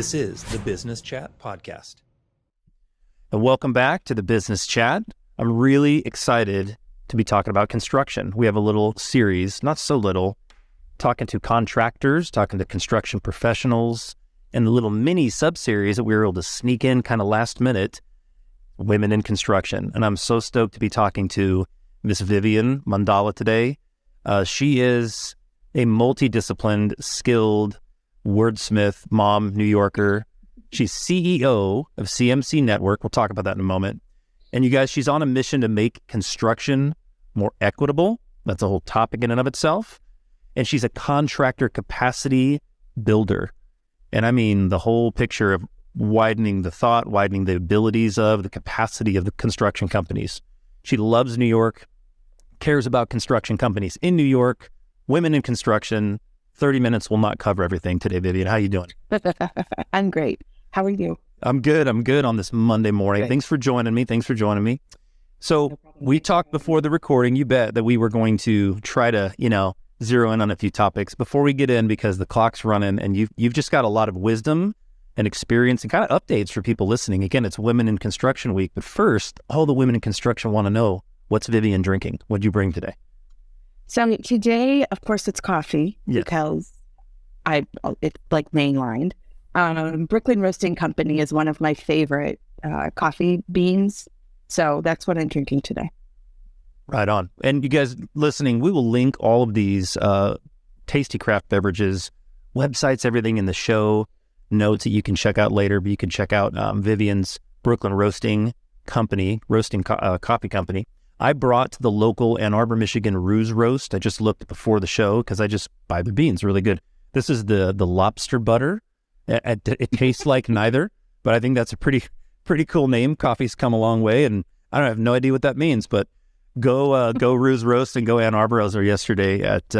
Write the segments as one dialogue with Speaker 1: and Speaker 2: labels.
Speaker 1: This is the Business Chat Podcast. And welcome back to the Business Chat. I'm really excited to be talking about construction. We have a little series, not so little, talking to contractors, talking to construction professionals, and the little mini sub-series that we were able to sneak in kind of last minute, women in construction. And I'm so stoked to be talking to Miss Vivian Mandala today. She is a multidisciplined, skilled wordsmith, mom, New Yorker. She's CEO of CMC Network. We'll talk about that in a moment. And you guys, she's on a mission to make construction more equitable. That's a whole topic in and of itself. And she's a contractor capacity builder. And I mean the whole picture of widening the thought, widening the abilities of the capacity of the construction companies. She loves New York, cares about construction companies in New York, women in construction. 30 minutes will not cover everything today, Vivian. How are you doing?
Speaker 2: I'm great. How are you?
Speaker 1: I'm good on this Monday morning. Great. Thanks for joining me. So we talked before the recording, you bet, that we were going to try to, zero in on a few topics before we get in, because the clock's running and you've just got a lot of wisdom and experience and kind of updates for people listening. Again, it's Women in Construction Week, but first, all the women in construction want to know, what's Vivian drinking? What'd you bring today?
Speaker 2: So today, of course, it's coffee.
Speaker 1: Yes.
Speaker 2: Because it's like mainlined. Brooklyn Roasting Company is one of my favorite coffee beans. So that's what I'm drinking today.
Speaker 1: Right on. And you guys listening, we will link all of these tasty craft beverages, websites, everything in the show notes that you can check out later. But you can check out Vivian's Brooklyn Roasting Company, coffee company. I brought the local Ann Arbor, Michigan Ruse Roast. I just looked before the show because I just buy the beans. Really good. This is the lobster butter. It tastes like neither, but I think that's a pretty cool name. Coffee's come a long way, and I have no idea what that means, but go Ruse Roast and go Ann Arbor. I was there yesterday at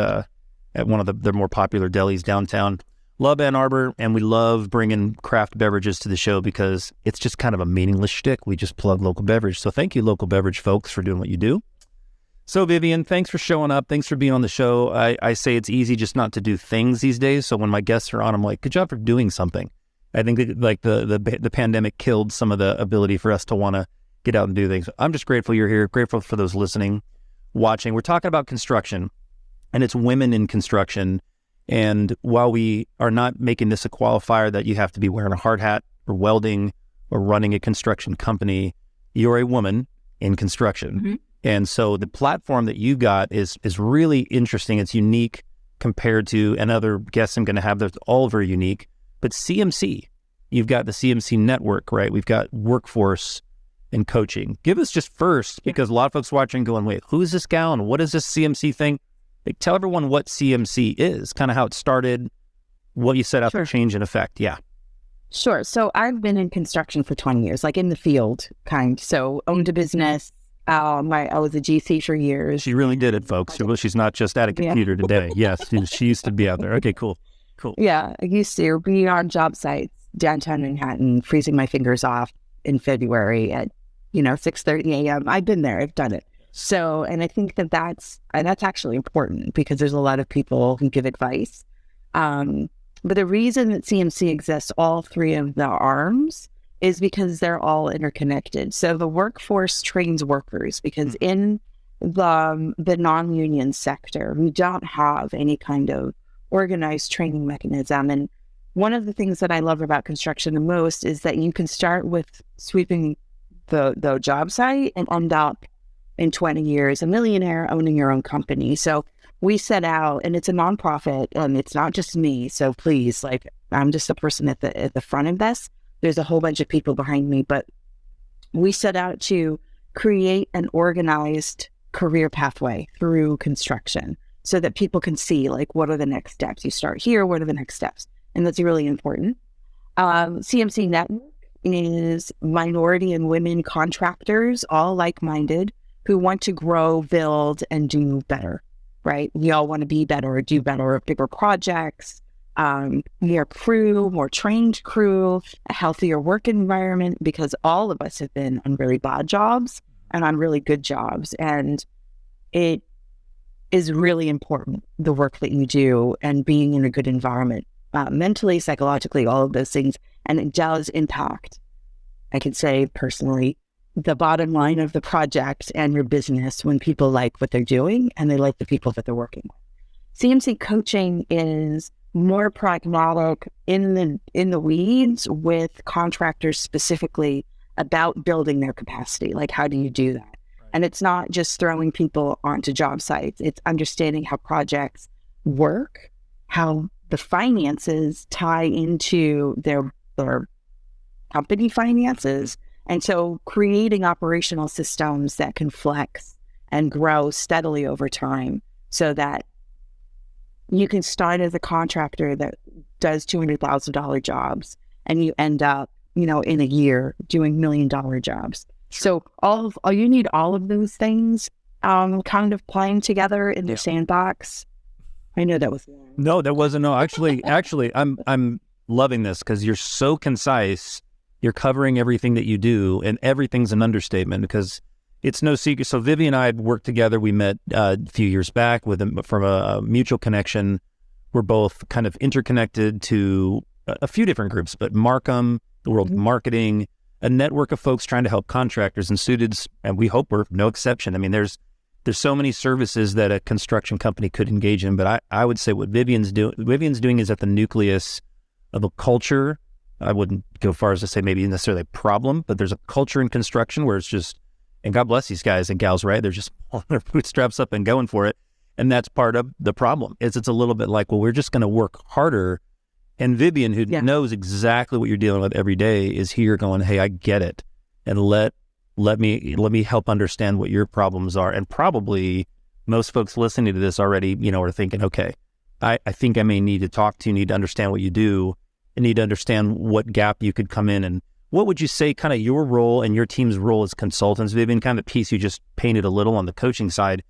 Speaker 1: one of their more popular delis downtown. Love Ann Arbor, and we love bringing craft beverages to the show because it's just kind of a meaningless shtick. We just plug local beverage. So thank you, local beverage folks, for doing what you do. So Vivian, thanks for showing up. Thanks for being on the show. I say it's easy just not to do things these days. So when my guests are on, I'm like, good job for doing something. I think that, like the pandemic killed some of the ability for us to want to get out and do things. I'm just grateful you're here. Grateful for those listening, watching. We're talking about construction, and it's women in construction. And while we are not making this a qualifier that you have to be wearing a hard hat or welding or running a construction company, you're a woman in construction. Mm-hmm. And so the platform that you got is really interesting. It's unique compared to, and other guests I'm going to have that's all very unique. But CMC, you've got the CMC Network, right? We've got Workforce and coaching. Give us just first, because a lot of folks watching going, wait, who is this gal and what is this CMC thing? Like, tell everyone what CMC is, kind of how it started, what you set out to change in effect. Yeah.
Speaker 2: Sure. So I've been in construction for 20 years, like in the field kind. So owned a business. I was a GC for years.
Speaker 1: She really did it, folks. She's not just at a computer today. Yes, she used to be out there. Okay, cool.
Speaker 2: Yeah, I used to be on job sites downtown Manhattan, freezing my fingers off in February at 6:30 a.m. I've been there. I've done it. So, and I think that's actually important because there's a lot of people who give advice. But the reason that CMC exists, all three of the arms, is because they're all interconnected. So the workforce trains workers because in the non-union sector, we don't have any kind of organized training mechanism. And one of the things that I love about construction the most is that you can start with sweeping the job site and end up in 20 years, a millionaire owning your own company. So we set out, and it's a nonprofit, and it's not just me. So please, I'm just a person at the front of this. There's a whole bunch of people behind me, but we set out to create an organized career pathway through construction so that people can see, what are the next steps? You start here, what are the next steps? And that's really important. CMC Network is minority and women contractors, all like-minded, who want to grow, build, and do better, right? We all want to be better, do better, bigger projects, more crew, more trained crew, a healthier work environment, because all of us have been on really bad jobs and on really good jobs. And it is really important, the work that you do and being in a good environment, mentally, psychologically, all of those things. And it does impact, I can say personally, the bottom line of the project and your business when people like what they're doing and they like the people that they're working with. CMC coaching is more pragmatic in the weeds with contractors specifically about building their capacity. Like, how do you do that? Right. And it's not just throwing people onto job sites. It's understanding how projects work, how the finances tie into their company finances. And so creating operational systems that can flex and grow steadily over time so that you can start as a contractor that does $200,000 jobs and you end up, in a year doing $1 million jobs. So you need all of those things kind of playing together in the sandbox. I know that was long.
Speaker 1: No, that wasn't. No, actually, I'm loving this because you're so concise. You're covering everything that you do, and everything's an understatement because it's no secret. So Vivian and I had worked together. We met a few years back from a mutual connection. We're both kind of interconnected to a few different groups, but Markham, the world of marketing, a network of folks trying to help contractors and students, and we hope we're no exception. I mean, there's so many services that a construction company could engage in, but I would say what Vivian's doing is at the nucleus of a culture. I wouldn't go far as to say maybe necessarily a problem, but there's a culture in construction where it's just, and God bless these guys and gals, right? They're just pulling their bootstraps up and going for it. And that's part of the problem. It's a little bit like, well, we're just going to work harder. And Vivian, who knows exactly what you're dealing with every day, is here going, hey, I get it. And let me help understand what your problems are. And probably most folks listening to this already, are thinking, okay, I think I may need to understand what you do and need to understand what gap you could come in. And what would you say kind of your role and your team's role as consultants, Vivian, kind of piece you just painted a little on the coaching side.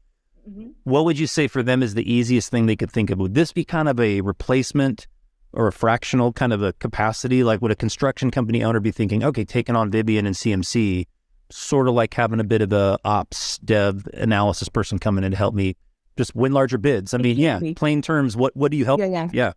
Speaker 1: What would you say for them is the easiest thing they could think of? Would this be kind of a replacement or a fractional kind of a capacity? Like, would a construction company owner be thinking, okay, taking on Vivian and CMC, sort of like having a bit of a ops dev analysis person come in and help me just win larger bids? I mean, plain terms, what do you help? Yeah.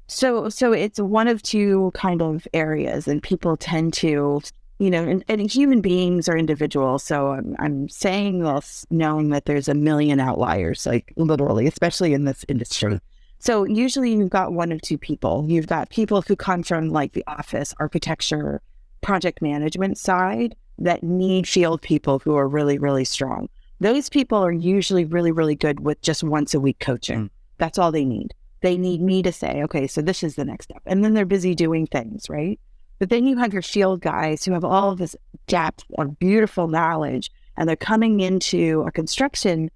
Speaker 2: So it's one of two kind of areas, and people tend to, and human beings are individual. So I'm saying this knowing that there's a million outliers, like literally, especially in this industry. Sure. So usually you've got one of two people. You've got people who come from like the office, architecture, project management side that need field people who are really, really strong. Those people are usually really, really good with just once a week coaching. That's all they need. They need me to say, okay, so this is the next step. And then they're busy doing things, right? But then you have your field guys who have all of this depth of beautiful knowledge, and they're coming into a construction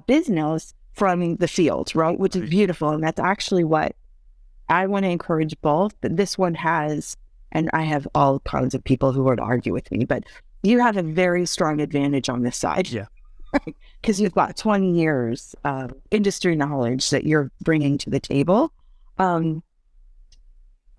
Speaker 2: business from the field, right? Which is beautiful. And that's actually what I want to encourage both. But this one has, and I have all kinds of people who would argue with me, but you have a very strong advantage on this side.
Speaker 1: Yeah.
Speaker 2: Because you've got 20 years of industry knowledge that you're bringing to the table.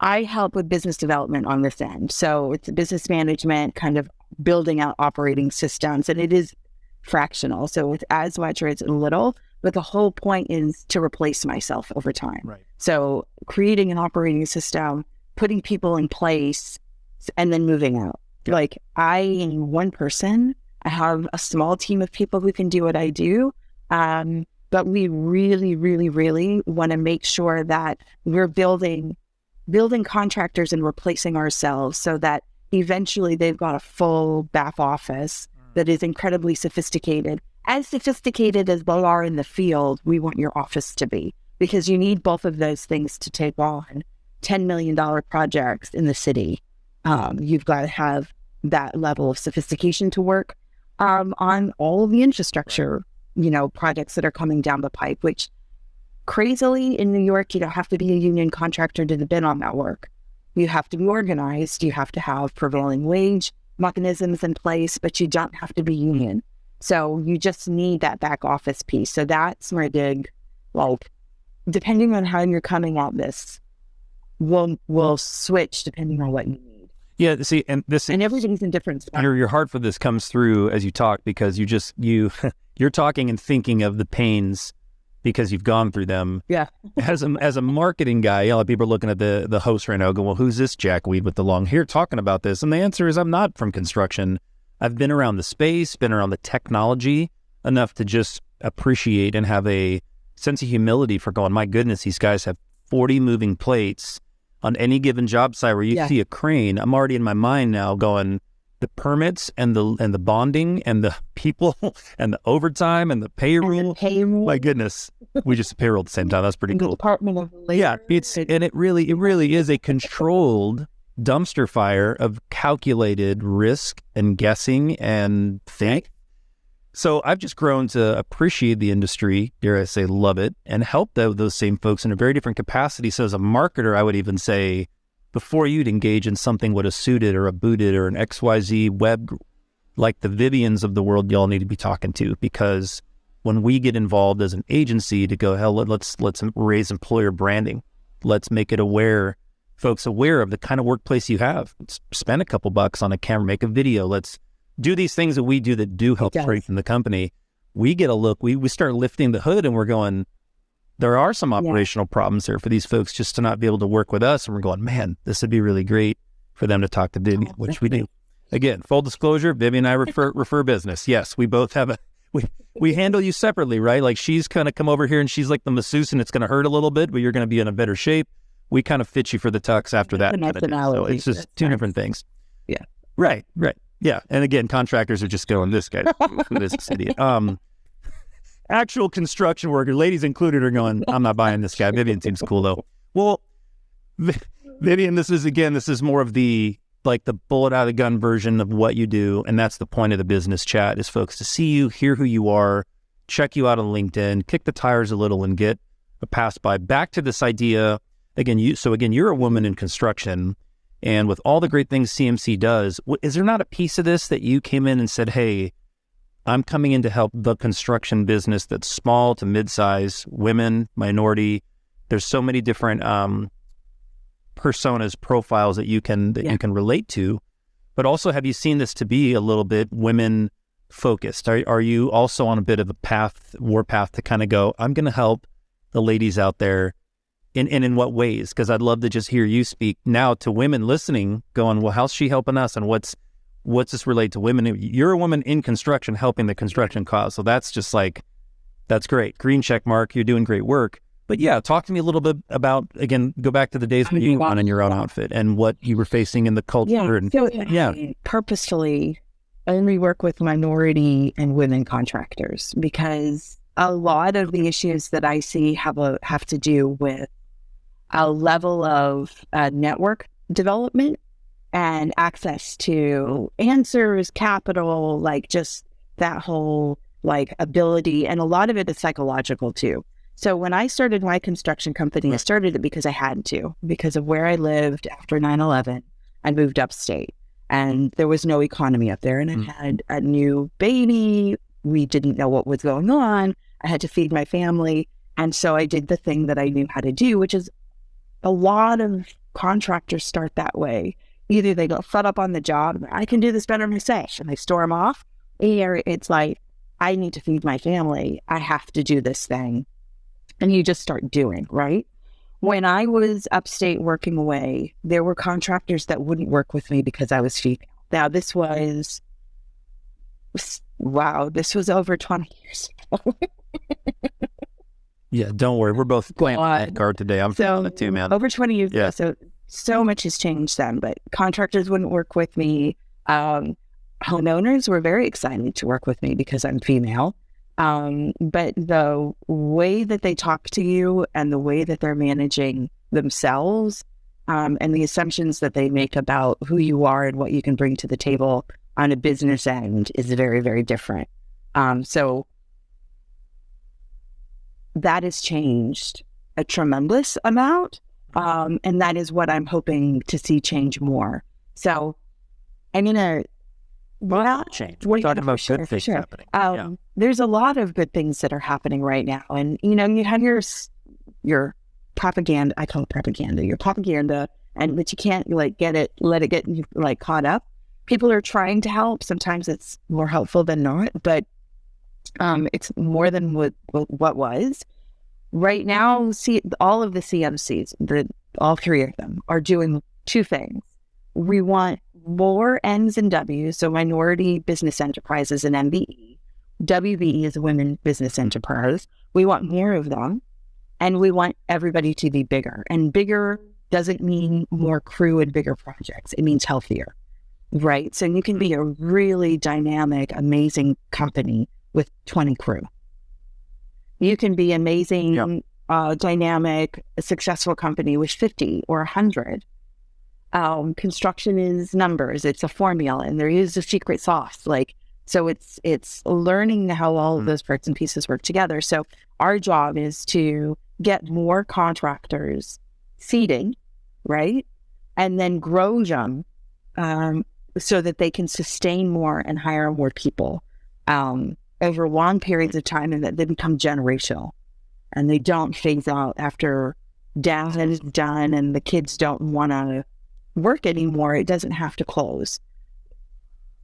Speaker 2: I help with business development on this end. So it's business management, kind of building out operating systems, and it is fractional. So it's as much or it's little, but the whole point is to replace myself over time.
Speaker 1: Right.
Speaker 2: So creating an operating system, putting people in place, and then moving out. Yeah. Like, I am one person. I have a small team of people who can do what I do. But we really, really, really want to make sure that we're building contractors and replacing ourselves so that eventually they've got a full back office that is incredibly sophisticated. As sophisticated as they are in the field, we want your office to be, because you need both of those things to take on $10 million projects in the city. You've got to have that level of sophistication to work on all of the infrastructure, projects that are coming down the pipe, which crazily in New York, you don't have to be a union contractor to bid on that work. You have to be organized. You have to have prevailing wage mechanisms in place, but you don't have to be union. So you just need that back office piece. So that's my big, depending on how you're coming at this, we'll switch depending on what you need.
Speaker 1: Yeah, see, and
Speaker 2: everything's in different spots.
Speaker 1: Your heart for this comes through as you talk, because you're talking and thinking of the pains because you've gone through them.
Speaker 2: Yeah.
Speaker 1: As a marketing guy, a lot of people are looking at the host right now going, well, who's this jackweed with the long hair talking about this? And the answer is I'm not from construction. I've been around the space, been around the technology enough to just appreciate and have a sense of humility for going, my goodness, these guys have 40 moving plates on any given job site where you see a crane. I'm already in my mind now going, the permits and the bonding and the people and the overtime and the payroll. My goodness, we just payroll at the same time. That's pretty cool.
Speaker 2: Department of Labor.
Speaker 1: Yeah, it really is a controlled dumpster fire of calculated risk and guessing and think. So I've just grown to appreciate the industry, dare I say, love it, and help those same folks in a very different capacity. So as a marketer, I would even say, before you'd engage in something with a Suited or a Booted or an XYZ web, like the Vivians of the world, y'all need to be talking to, because when we get involved as an agency to go, hell, let's raise employer branding. Let's make it folks aware of the kind of workplace you have. Let's spend a couple bucks on a camera, make a video. Let's do these things that we do that do help strengthen the company. We get a look, we start lifting the hood and we're going, there are some operational problems there for these folks just to not be able to work with us. And we're going, man, this would be really great for them to talk to Vivian, which we do. Again, full disclosure, Vivian and I refer business. Yes, we both have we handle you separately, right? Like she's kind of come over here and she's like the masseuse and it's going to hurt a little bit, but you're going to be in a better shape. We kind of fit you for the tux after that. So it's just two different things.
Speaker 2: Yeah.
Speaker 1: Right. Yeah. And again, contractors are just going, this guy, this idiot. Actual construction workers, ladies included, are going, I'm not buying this guy. Vivian seems cool though. Well, Vivian, this is more of the bullet out of the gun version of what you do. And that's the point of the business chat, is folks to see you, hear who you are, check you out on LinkedIn, kick the tires a little and get a pass by. Back to this idea, again, you're a woman in construction, and with all the great things CMC does, is there not a piece of this that you came in and said, hey, I'm coming in to help the construction business that's small to mid-size, women, minority. There's so many different personas, profiles that you can relate to. But also, have you seen this to be a little bit women focused? Are you also on a bit of a warpath to kind of go, I'm going to help the ladies out there, in what ways? Because I'd love to just hear you speak now to women listening, going, well, how's she helping us, and what's this relate to women? You're a woman in construction helping the construction cause. So that's just that's great. Green check mark. You're doing great work. But yeah, talk to me a little bit about, again, go back to the days when you were on in your own outfit and what you were facing in the culture.
Speaker 2: Purposefully, I only work with minority and women contractors because a lot of the issues that I see have to do with a level of network development and access to answers, capital, just that whole ability. And a lot of it is psychological too. So when I started my construction company, I started it because I had to, because of where I lived after 9/11. I moved upstate and there was no economy up there. And I had a new baby. We didn't know what was going on. I had to feed my family. And so I did the thing that I knew how to do, which is a lot of contractors start that way. Either they go fed up on the job, I can do this better myself, and they storm off, or it's like, I need to feed my family. I have to do this thing. And you just start doing, right? When I was upstate working away, there were contractors that wouldn't work with me because I was female. Now, this was over 20 years ago.
Speaker 1: Yeah, don't worry. We're both playing that card today. I'm feeling it too, man.
Speaker 2: Over 20 years ago, so much has changed then, but contractors wouldn't work with me. Homeowners were very excited to work with me because I'm female. But the way that they talk to you and the way that they're managing themselves, and the assumptions that they make about who you are and what you can bring to the table on a business end is very, very different. So that has changed a tremendous amount. And that is what I'm hoping to see change more. So I'm going to
Speaker 1: change. We're talking about good things happening.
Speaker 2: There's a lot of good things that are happening right now. And, you have your propaganda, I call it propaganda, your propaganda, but you can't let it get you caught up. People are trying to help. Sometimes it's more helpful than not, but it's more than what was. Right now, see, all of the CMCs, all three of them, are doing two things. We want more N's and W's, so minority business enterprises and MBE. WBE is a women business enterprise. We want more of them, and we want everybody to be bigger. And bigger doesn't mean more crew and bigger projects. It means healthier, right? So you can be a really dynamic, amazing company with 20 crew. You can be amazing, dynamic, successful company with 50 or 100. Construction is numbers. It's a formula, and there is a secret sauce. So it's learning how all of those parts and pieces work together. So our job is to get more contractors seeding, right? And then grow them so that they can sustain more and hire more people over long periods of time, and that they become generational and they don't phase out after dad is done and the kids don't want to work anymore. It doesn't have to close.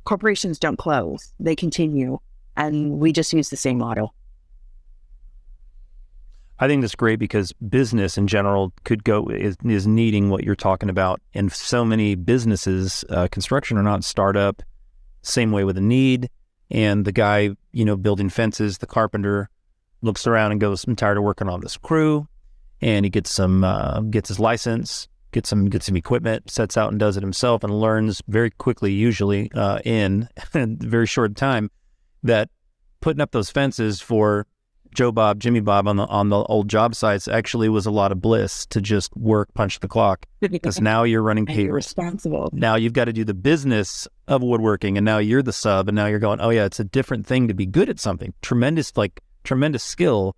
Speaker 2: Corporations don't close. They continue, and we just use the same model.
Speaker 1: I think that's great because business in general is needing what you're talking about. And so many businesses, construction or not, startup, same way with a need. And the guy, building fences, the carpenter looks around and goes, I'm tired of working on this crew. And he gets his license, gets some equipment, sets out and does it himself, and learns very quickly, usually in a very short time, that putting up those fences for Joe Bob, Jimmy Bob on the old job sites actually was a lot of bliss to just work, punch the clock, because now you're running payroll.
Speaker 2: You're responsible.
Speaker 1: Now you've got to do the business of woodworking, and now you're the sub, and now you're going, oh yeah, it's a different thing to be good at something. Tremendous skill,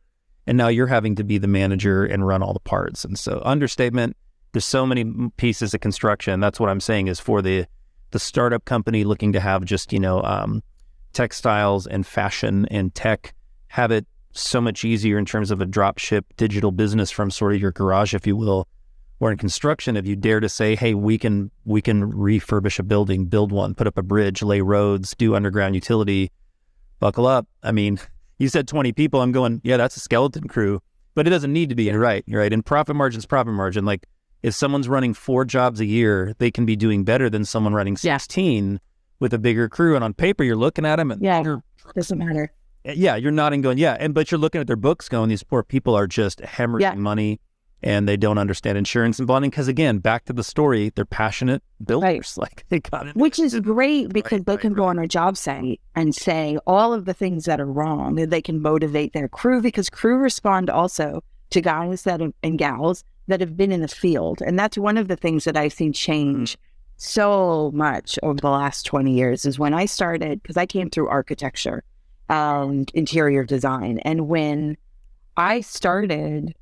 Speaker 1: and now you're having to be the manager and run all the parts. And so, understatement, there's so many pieces of construction. That's what I'm saying is for the startup company looking to have just, textiles and fashion and tech, have it so much easier in terms of a drop ship digital business from sort of your garage, if you will. Or in construction, if you dare to say, hey, we can refurbish a building, build one, put up a bridge, lay roads, do underground utility, buckle up. I mean, you said 20 people. I'm going, yeah, that's a skeleton crew, but it doesn't need to be. Right. And profit margin's profit margin. Like if someone's running 4 jobs a year, they can be doing better than someone running 16 with a bigger crew. And on paper, you're looking at them and
Speaker 2: doesn't matter.
Speaker 1: Yeah, you're nodding going, but you're looking at their books going, these poor people are just hemorrhaging money, and they don't understand insurance and bonding. Because again, back to the story, they're passionate builders. Like they got it.
Speaker 2: Which is great because they can go on a job site and say all of the things that are wrong. They can motivate their crew, because crew respond also to guys and gals that have been in the field. And that's one of the things that I've seen change so much over the last 20 years is when I started, because I came through architecture and interior design. And when I started,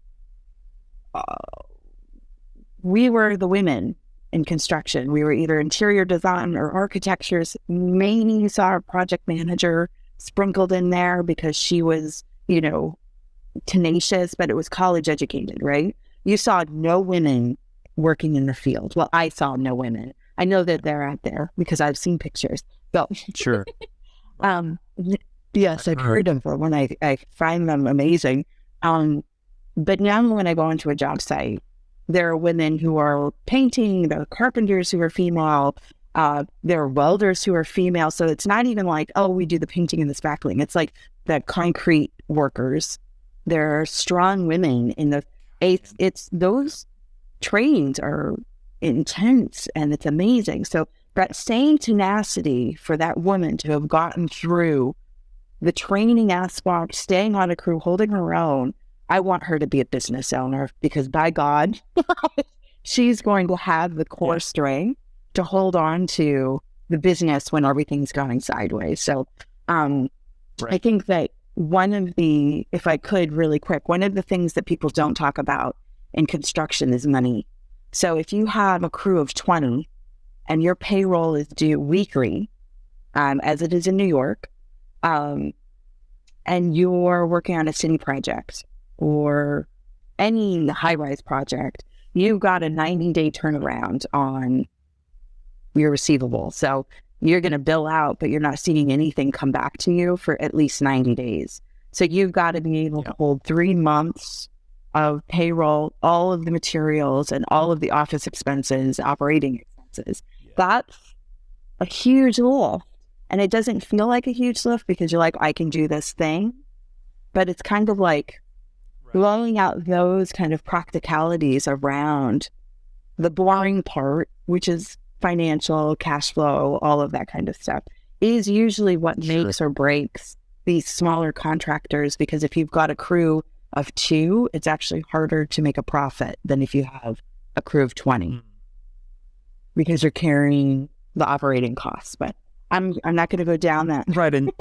Speaker 2: we were the women in construction. We were either interior design or architectures. Maybe you saw a project manager sprinkled in there because she was, tenacious, but it was college educated, right? You saw no women working in the field. Well, I saw no women. I know that they're out there because I've seen pictures. So,
Speaker 1: sure.
Speaker 2: Yes, I've heard of them when I find them amazing. But now when I go onto a job site, there are women who are painting, there are carpenters who are female, there are welders who are female. So it's not even like, oh, we do the painting and the spackling. It's like the concrete workers. There are strong women in the it's those trains are intense and it's amazing. So that same tenacity for that woman to have gotten through the training aspect, staying on a crew, holding her own, I want her to be a business owner because by God, she's going to have the core strength to hold on to the business when everything's going sideways. So I think that if I could really quick, one of the things that people don't talk about in construction is money. So if you have a crew of 20 and your payroll is due weekly, as it is in New York, and you're working on a city project or any high-rise project, you've got a 90-day turnaround on your receivable. So you're going to bill out, but you're not seeing anything come back to you for at least 90 days. So you've got to be able to hold 3 months of payroll, all of the materials and all of the office expenses, operating expenses. That's a huge lift. And it doesn't feel like a huge lift because you're like, I can do this thing. But it's kind of like blowing out those kind of practicalities around the boring part, which is financial, cash flow, all of that kind of stuff, is usually what makes or breaks these smaller contractors. Because if you've got a crew of 2, it's actually harder to make a profit than if you have a crew of 20 because you're carrying the operating costs. But I'm not going to go down that.
Speaker 1: Right. And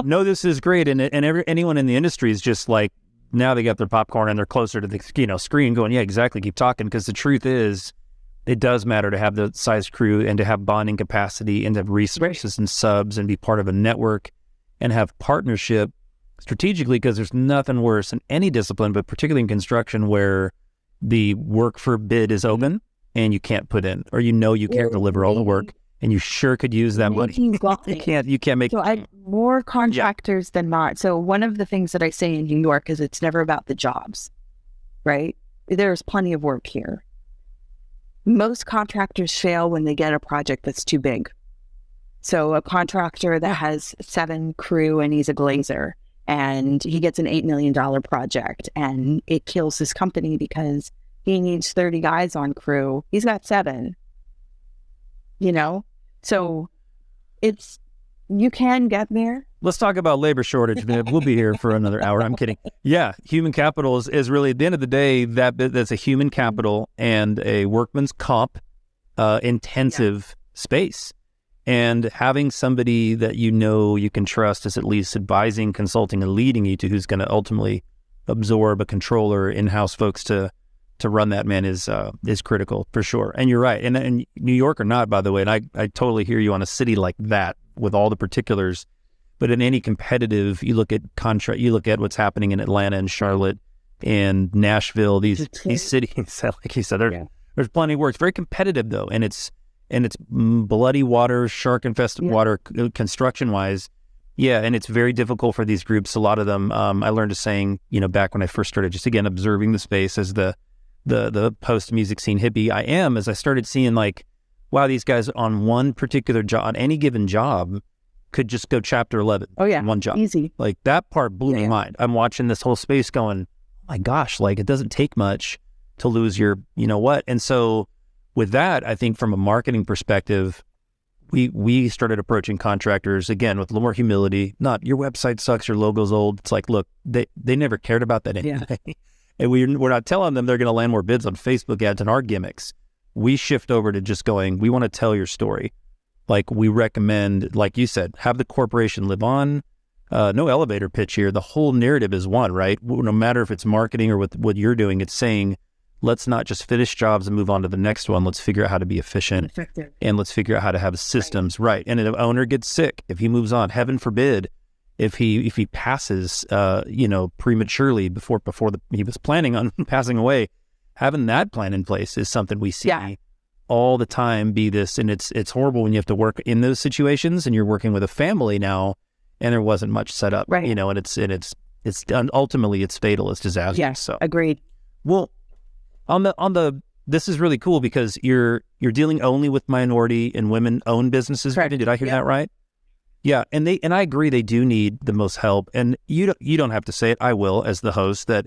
Speaker 1: no, this is great. And anyone in the industry is just like, now they got their popcorn and they're closer to the screen going, yeah, exactly. Keep talking. Because the truth is, it does matter to have the size crew and to have bonding capacity and to have resources and subs and be part of a network and have partnership strategically, because there's nothing worse in any discipline, but particularly in construction, where the work for bid is open and you can't put in, or you can't deliver all the work. And you sure could use that money. You can't make.
Speaker 2: So I have more contractors than not. So one of the things that I say in New York is it's never about the jobs, right? There's plenty of work here. Most contractors fail when they get a project that's too big. So a contractor that has 7 crew and he's a glazer and he gets an $8 million project and it kills his company because he needs 30 guys on crew. He's got 7. So you can get there.
Speaker 1: Let's talk about labor shortage. We'll be here for another hour. I'm kidding. Yeah. Human capital is really, at the end of the day, that's a human capital and a workman's comp intensive space. And having somebody that you can trust is at least advising, consulting, and leading you to who's going to ultimately absorb a controller, in-house folks to run that, man, is critical for sure. And you're right. And New York or not, by the way, and I totally hear you on a city like that with all the particulars. But in any competitive, you look at what's happening in Atlanta and Charlotte and Nashville, these cities, like you said, there's plenty of work. It's very competitive though, and it's bloody water, shark infested water, construction wise. Yeah, and it's very difficult for these groups. A lot of them, I learned a saying, back when I first started, just again observing the space as the post music scene hippie I am, as I started seeing like, wow, these guys on one particular job, on any given job, could just go chapter 11.
Speaker 2: Oh yeah,
Speaker 1: one job,
Speaker 2: easy.
Speaker 1: Like that part blew my mind. I'm watching this whole space going, oh my gosh, like it doesn't take much to lose your, what. And so with that, I think from a marketing perspective, we started approaching contractors again with a little more humility. Not your website sucks, your logo's old. It's like, look, they never cared about that anyway. Yeah. And we're not telling them they're going to land more bids on Facebook ads and our gimmicks. We shift over to just going, we want to tell your story. Like we recommend, like you said, have the corporation live on. No elevator pitch here. The whole narrative is one, right? No matter if it's marketing or what you're doing, it's saying, let's not just finish jobs and move on to the next one. Let's figure out how to be efficient. Effective. And let's figure out how to have systems right. And if an owner gets sick, if he moves on, heaven forbid, if he passes, prematurely before he was planning on passing away, having that plan in place is something we see all the time. Be this, and it's horrible when you have to work in those situations, and you're working with a family now, and there wasn't much set up, right? And it's ultimately it's fatal, it's disastrous.
Speaker 2: Yeah, so agreed.
Speaker 1: Well, on the this is really cool because you're dealing only with minority and women-owned businesses. Correct. Did I hear that right? Yeah, and I agree they do need the most help. And you don't have to say it. I will, as the host, that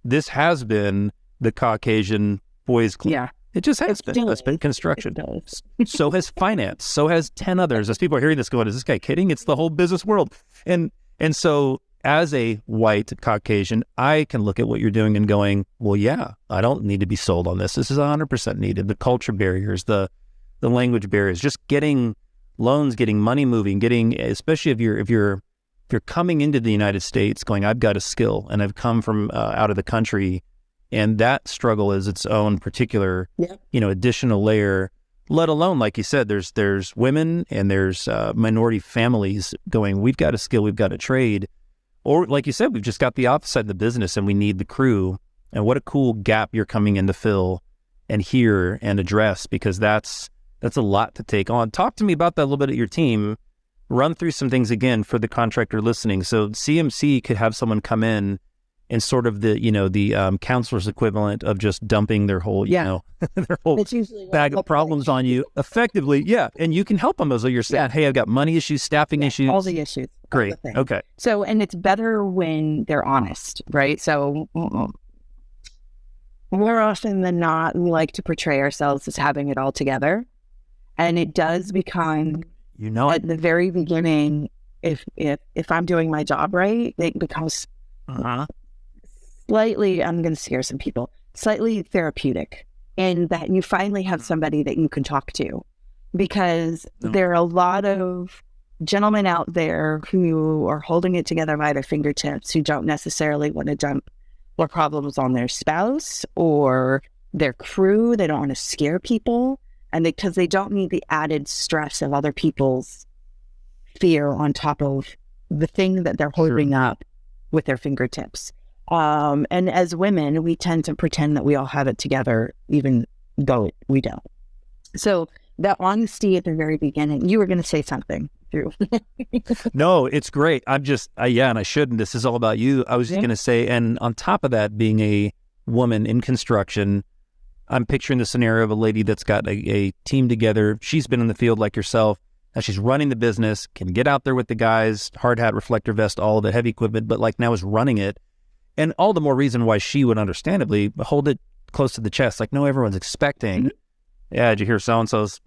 Speaker 1: this has been the Caucasian boys club. Yeah, it just has been. It's been construction. So has finance. So has 10 others. As people are hearing this, going, "Is this guy kidding?" It's the whole business world. And so as a white Caucasian, I can look at what you're doing and going, well, yeah, I don't need to be sold on this. This is 100% needed. The culture barriers, the language barriers, just getting loans, getting money moving, especially if you're coming into the United States going, I've got a skill and I've come from out of the country, and that struggle is its own particular, additional layer, let alone, like you said, there's women and there's minority families going, we've got a skill, we've got a trade. Or like you said, we've just got the opposite side of the business and we need the crew. And what a cool gap you're coming in to fill and hear and address, because that's a lot to take on. Talk to me about that a little bit at your team. Run through some things again for the contractor listening. So CMC could have someone come in and sort of the, the counselor's equivalent of just dumping their whole, their whole bag of problems on you effectively. Yeah. And you can help them as though you're saying, hey, I've got money issues, staffing issues.
Speaker 2: All the issues.
Speaker 1: Great. Okay.
Speaker 2: So, and it's better when they're honest, right? So more often than not, we like to portray ourselves as having it all together. And it does become, at the very beginning, if I'm doing my job right, it becomes slightly, I'm going to scare some people, slightly therapeutic, in that you finally have somebody that you can talk to, because there are a lot of gentlemen out there who are holding it together by their fingertips, who don't necessarily want to dump their problems on their spouse or their crew. They don't want to scare people, and because they don't need the added stress of other people's fear on top of the thing that they're holding up with their fingertips. And as women, we tend to pretend that we all have it together, even though we don't. So that honesty at the very beginning, you were going to say something, Drew.
Speaker 1: No, it's great. I'm just, and I shouldn't. This is all about you. I was just going to say, and on top of that, being a woman in construction, I'm picturing the scenario of a lady that's got a team together. She's been in the field like yourself. Now she's running the business, can get out there with the guys, hard hat, reflector vest, all the heavy equipment, but like now is running it. And all the more reason why she would understandably hold it close to the chest. Like, no, everyone's expecting, did you hear so-and-so's,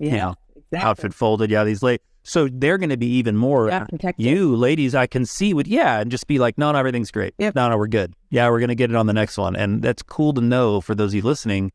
Speaker 1: outfit folded? Yeah, these late. So they're going to be even more, you ladies, I can see would, and just be like, no, everything's great.
Speaker 2: Yep.
Speaker 1: No, we're good. Yeah, we're going to get it on the next one. And that's cool to know for those of you listening.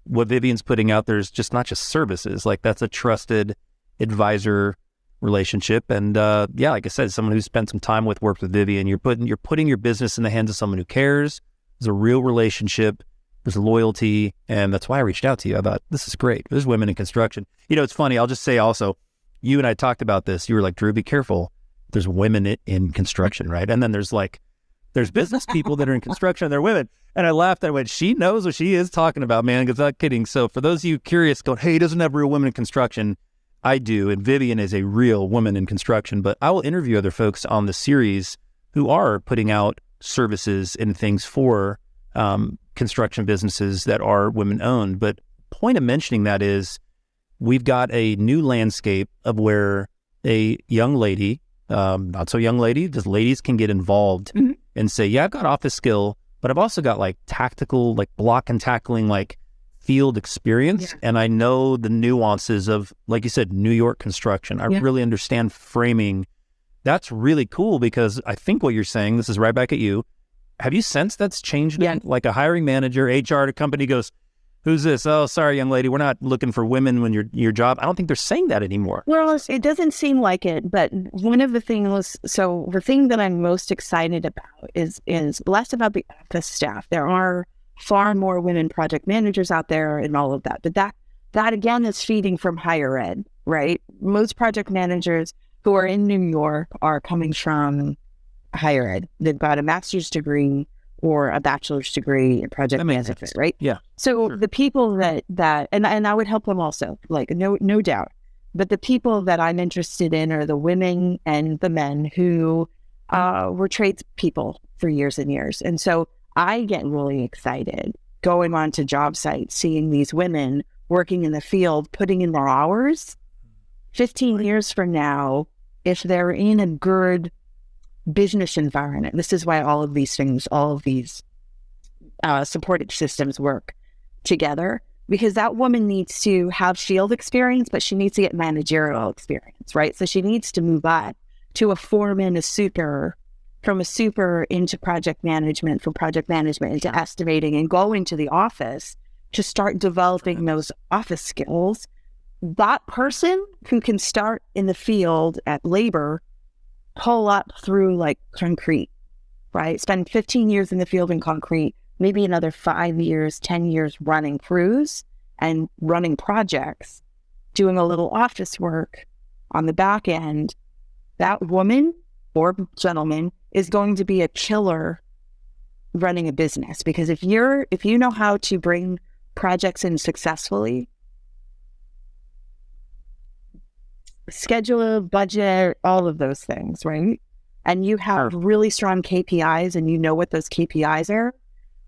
Speaker 1: What Vivian's putting out there is just not just services. Like, that's a trusted advisor relationship. And like I said, someone who's spent some time worked with Vivian, you're putting your business in the hands of someone who cares. There's a real relationship. There's loyalty. And that's why I reached out to you. I thought, this is great. There's women in construction. It's funny. I'll just say also, you and I talked about this. You were like, Drew, be careful. There's women in construction, right? And then there's business people that are in construction and they're women. And I laughed. I went, she knows what she is talking about, man. Because I'm not kidding. So for those of you curious, going, hey, he doesn't have real women in construction. I do. And Vivian is a real woman in construction. But I will interview other folks on the series who are putting out services and things for construction businesses that are women owned. But point of mentioning that is we've got a new landscape of where a young lady, not so young lady, just ladies can get involved and say, I've got office skill, but I've also got like tactical, like block and tackling, like field experience. And I know the nuances of, like you said, New York construction. I really understand framing. That's really cool, because I think what you're saying, this is right back at you. Have you sensed that's changed? Like a hiring manager, HR at a company goes, who's this? Oh, sorry, young lady, we're not looking for women when your job. I don't think they're saying that anymore.
Speaker 2: Well, it doesn't seem like it, but one of the things, so the thing that I'm most excited about is less about the office staff. There are far more women project managers out there and all of that, but that again is feeding from higher ed, right? Most project managers who are in New York are coming from higher ed. They've got a master's degree or a bachelor's degree in project management, right?
Speaker 1: Yeah.
Speaker 2: So the people that and I would help them also, like no doubt. But the people that I'm interested in are the women and the men who were tradespeople for years and years. And so I get really excited going on to job sites, seeing these women working in the field, putting in their hours. 15 years from now, if they're in a good business environment, this is why all of these things, all of these supported systems work together, because that woman needs to have field experience, but she needs to get managerial experience, right? So she needs to move up to a foreman, a super, from a super into project management, from project management into estimating, and go into the office to start developing those office skills. That person who can start in the field at labor, pull up through like concrete, right? Spend 15 years in the field in concrete, maybe another 5 years, 10 years running crews and running projects, doing a little office work on the back end. That woman or gentleman is going to be a killer running a business, because if you know how to bring projects in successfully, schedule, budget, all of those things, right? and you have really strong KPIs and you know what those KPIs are,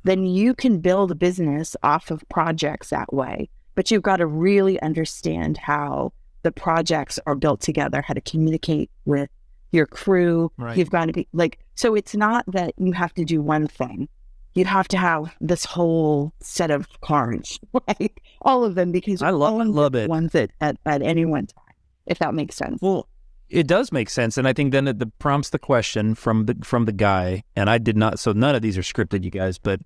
Speaker 2: then you can build a business off of projects that way. But you've got to really understand how the projects are built together, how to communicate with your crew.
Speaker 1: Right.
Speaker 2: You've got to be like, so it's not that you have to do one thing. You'd have to have this whole set of cards, like all of them, because
Speaker 1: I love it.
Speaker 2: Ones at any one time, if that makes sense.
Speaker 1: Well, it does make sense, and I think then it prompts the question from the guy, and I did not. So none of these are scripted, you guys, but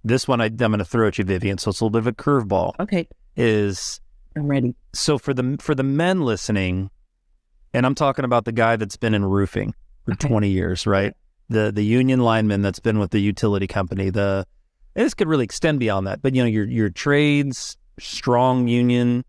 Speaker 1: this one I'm going to throw at you, Vivian. So it's a little bit of a curveball.
Speaker 2: Okay, I'm ready.
Speaker 1: So for the men listening, and I'm talking about the guy that's been in roofing for 20 years, right? The union lineman that's been with the utility company. This could really extend beyond that, but your trades, strong union,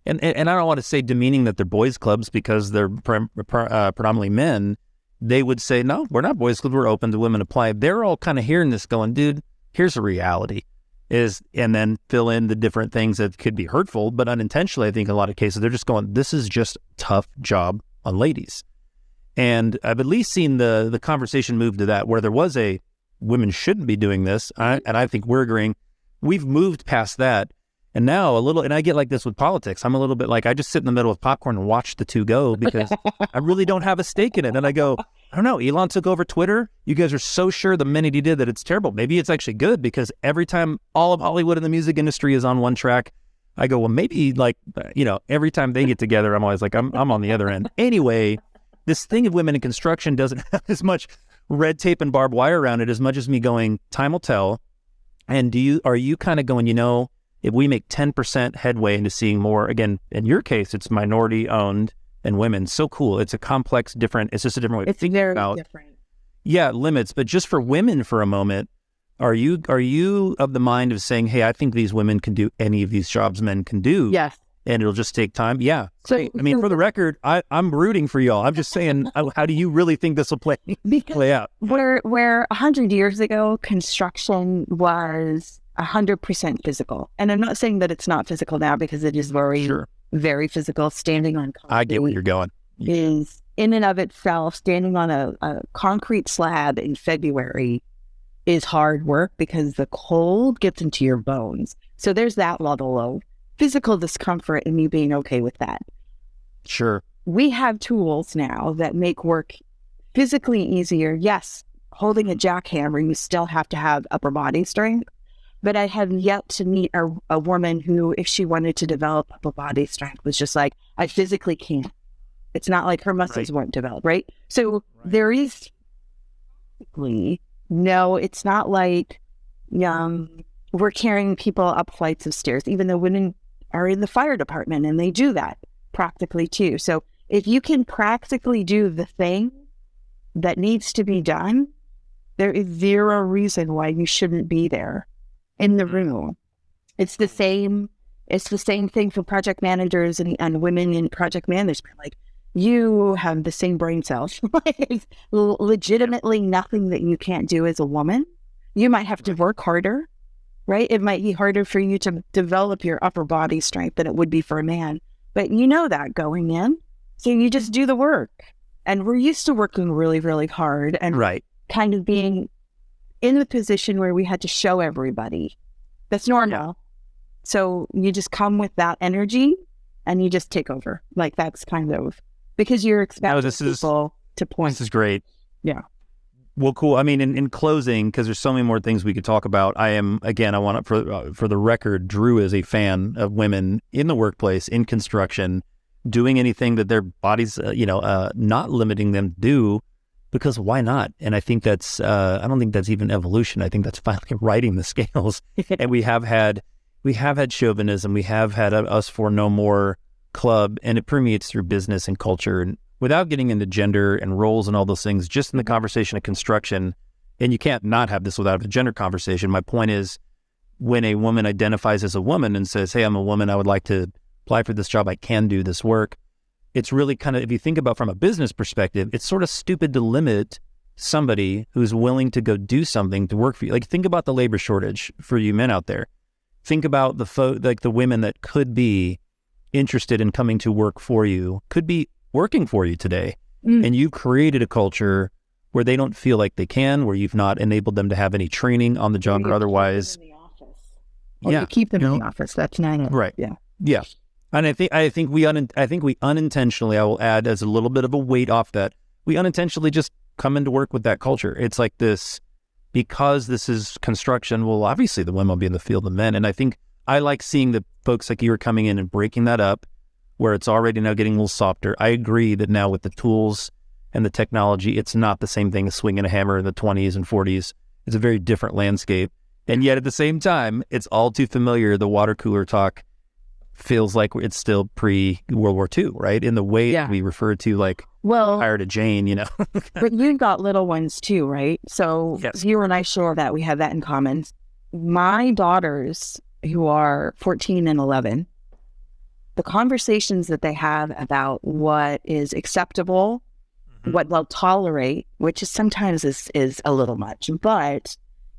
Speaker 1: and I don't want to say demeaning that they're boys clubs because they're predominantly men. They would say, no, we're not boys clubs. We're open to women apply. They're all kind of hearing this, going, dude, here's the reality. And then fill in the different things that could be hurtful, but unintentionally, I think in a lot of cases, they're just going, this is just a tough job on ladies. And I've at least seen the conversation move to that, where there was a women shouldn't be doing this. And I think we're agreeing. We've moved past that. And now and I get like this with politics. I'm a little bit like, I just sit in the middle of popcorn and watch the two go because I really don't have a stake in it. And I go, I don't know, Elon took over Twitter. You guys are so sure the minute he did that it's terrible. Maybe it's actually good, because every time all of Hollywood and the music industry is on one track, I go, well, maybe every time they get together, I'm always like, I'm on the other end. Anyway, this thing of women in construction doesn't have as much red tape and barbed wire around it as much as me going, time will tell. And are you kind of going, if we make 10% headway into seeing more, again, in your case, it's minority owned and women. So cool. It's a complex, it's just a different way of thinking about. It's very different. Yeah, limits. But just for women for a moment, are you of the mind of saying, hey, I think these women can do any of these jobs men can do?
Speaker 2: Yes.
Speaker 1: And it'll just take time? Yeah. So, for the record, I'm rooting for y'all. I'm just saying, how do you really think this will play out?
Speaker 2: Where 100 years ago, construction was 100% physical. And I'm not saying that it's not physical now, because it is very physical. Standing on concrete,
Speaker 1: I get where you're going.
Speaker 2: Is in and of itself, standing on a concrete slab in February is hard work, because the cold gets into your bones. So there's that level of physical discomfort and me being okay with that.
Speaker 1: Sure.
Speaker 2: We have tools now that make work physically easier. Yes, holding a jackhammer, you still have to have upper body strength. But I have yet to meet a woman who, if she wanted to develop upper body strength, was just like, I physically can't. It's not like her muscles won't develop, right? So there is, no, it's not like we're carrying people up flights of stairs, even though women are in the fire department and they do that practically too. So if you can practically do the thing that needs to be done, there is zero reason why you shouldn't be there in the room. It's the same thing for project managers and women in project management. Like, you have the same brain cells. It's legitimately nothing that you can't do as a woman. You might have to work harder, right? It might be harder for you to develop your upper body strength than it would be for a man. But you know that going in. So you just do the work. And we're used to working really, really hard and kind of being in the position where we had to show everybody. That's normal. Yeah. So you just come with that energy and you just take over. Like, that's kind of, because you're expecting people to point.
Speaker 1: This is great.
Speaker 2: Yeah.
Speaker 1: Well, cool. I mean, in closing, because there's so many more things we could talk about, I want to, for the record, Drew is a fan of women in the workplace, in construction, doing anything that their bodies, not limiting them to do, because why not? And I think that's, I don't think that's even evolution. I think that's finally righting the scales. And we have had chauvinism. We have had Us for No More club, and it permeates through business and culture. And without getting into gender and roles and all those things, just in the conversation of construction, and you can't not have this without a gender conversation. My point is, when a woman identifies as a woman and says, hey, I'm a woman, I would like to apply for this job, I can do this work. It's really kind of, if you think about from a business perspective, it's sort of stupid to limit somebody who's willing to go do something to work for you. Like, think about the labor shortage for you men out there. Think about the women that could be interested in coming to work for you, could be working for you today. And you created a culture where they don't feel like they can, where you've not enabled them to have any training on the job or otherwise.
Speaker 2: You keep them in the office. That's not it.
Speaker 1: Right. Yeah. And I think we unintentionally, I will add as a little bit of a weight off that, we unintentionally just come into work with that culture. It's like this, because this is construction, well, obviously the women will be in the field, the men. And I think I like seeing the folks like you are coming in and breaking that up, where it's already now getting a little softer. I agree that now with the tools and the technology, it's not the same thing as swinging a hammer in the 20s and 40s. It's a very different landscape. And yet at the same time, it's all too familiar. The water cooler talk feels like it's still pre-World War II, right? In the way we refer to like, hired a Jane, you know.
Speaker 2: But you've got little ones too, right? So you and I share that. We have that in common. My daughters, who are 14 and 11, the conversations that they have about what is acceptable, what they'll tolerate, which is sometimes is a little much, but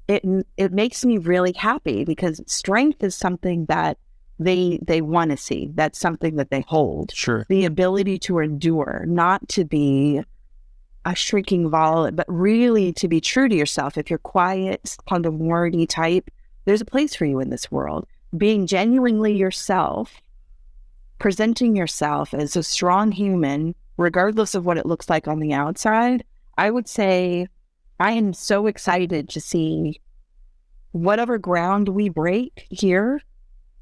Speaker 2: it makes me really happy, because strength is something that they want to see. That's something that they hold.
Speaker 1: Sure.
Speaker 2: The ability to endure, not to be a shrinking violet, but really to be true to yourself. If you're quiet, kind of wordy type, there's a place for you in this world. Being genuinely yourself, presenting yourself as a strong human, regardless of what it looks like on the outside, I would say I am so excited to see whatever ground we break here,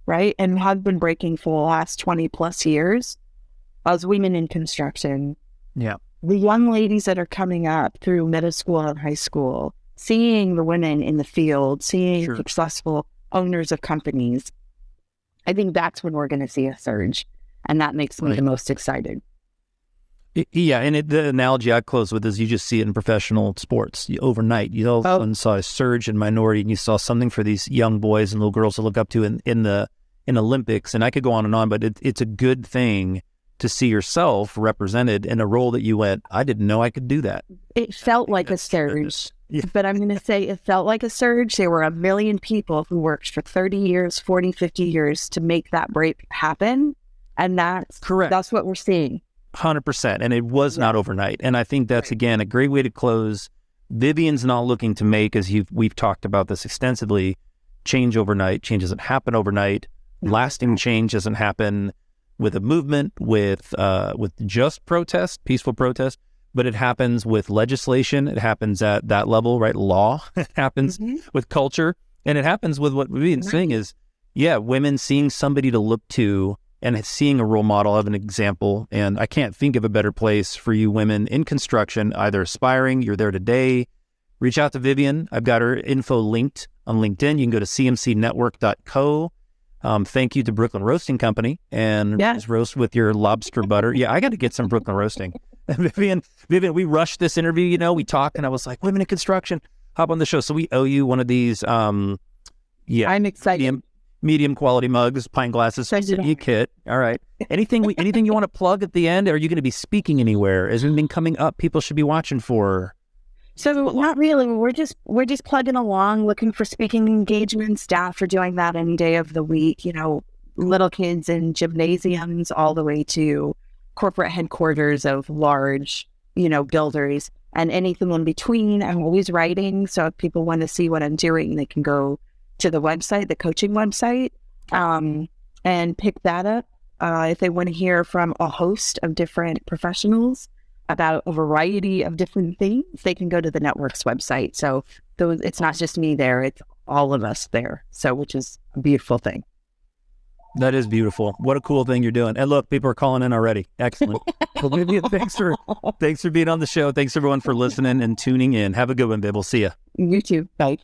Speaker 2: right? And have been breaking for the last 20 plus years as women in construction.
Speaker 1: Yeah.
Speaker 2: The young ladies that are coming up through middle school and high school, seeing the women in the field, seeing successful owners of companies, I think that's when we're going to see a surge. And that makes me the most excited.
Speaker 1: Yeah, and the analogy I close with is you just see it in professional sports. Overnight, you all of a sudden saw a surge in minority, and you saw something for these young boys and little girls to look up to in Olympics. And I could go on, but it's a good thing to see yourself represented in a role that you went, I didn't know I could do that.
Speaker 2: It felt like a surge. Yeah. But I'm going to say it felt like a surge. There were 1 million people who worked for 30 years, 40, 50 years to make that break happen. And that's correct. That's what we're seeing.
Speaker 1: 100%. And it was not overnight. And I think that's, again, a great way to close. Vivian's not looking to make, as we've talked about this extensively, change overnight. Change doesn't happen overnight. Lasting change doesn't happen with a movement, with just protest, peaceful protest, but it happens with legislation. It happens at that level, right? Law. It happens with culture. And it happens with what Vivian's saying is, women seeing somebody to look to and seeing a role model of an example. And I can't think of a better place for you women in construction, either aspiring, you're there today, reach out to Vivian. I've got her info linked on LinkedIn. You can go to cmcnetwork.co. Thank you to Brooklyn Roasting Company and roast with your lobster butter. Yeah, I got to get some Brooklyn Roasting. Vivian, we rushed this interview, we talked and I was like, women in construction, hop on the show. So we owe you one of these, I'm excited. Medium quality mugs, pint glasses, kit. All right. Anything you want to plug at the end? Are you going to be speaking anywhere? Is anything coming up people should be watching for?
Speaker 2: So not really. We're just plugging along, looking for speaking engagements. Staff are doing that any day of the week. Little kids in gymnasiums, all the way to corporate headquarters of large, builders, and anything in between. I'm always writing, so if people want to see what I'm doing, they can go to the website, the coaching website, and pick that up. If they want to hear from a host of different professionals about a variety of different things, they can go to the network's website. So it's not just me there, it's all of us there. So, which is a beautiful thing.
Speaker 1: That is beautiful. What a cool thing you're doing. And look, people are calling in already. Excellent. Well, Vivian, thanks for being on the show. Thanks everyone for listening and tuning in. Have a good one, babe. We'll see you.
Speaker 2: You too. Bye.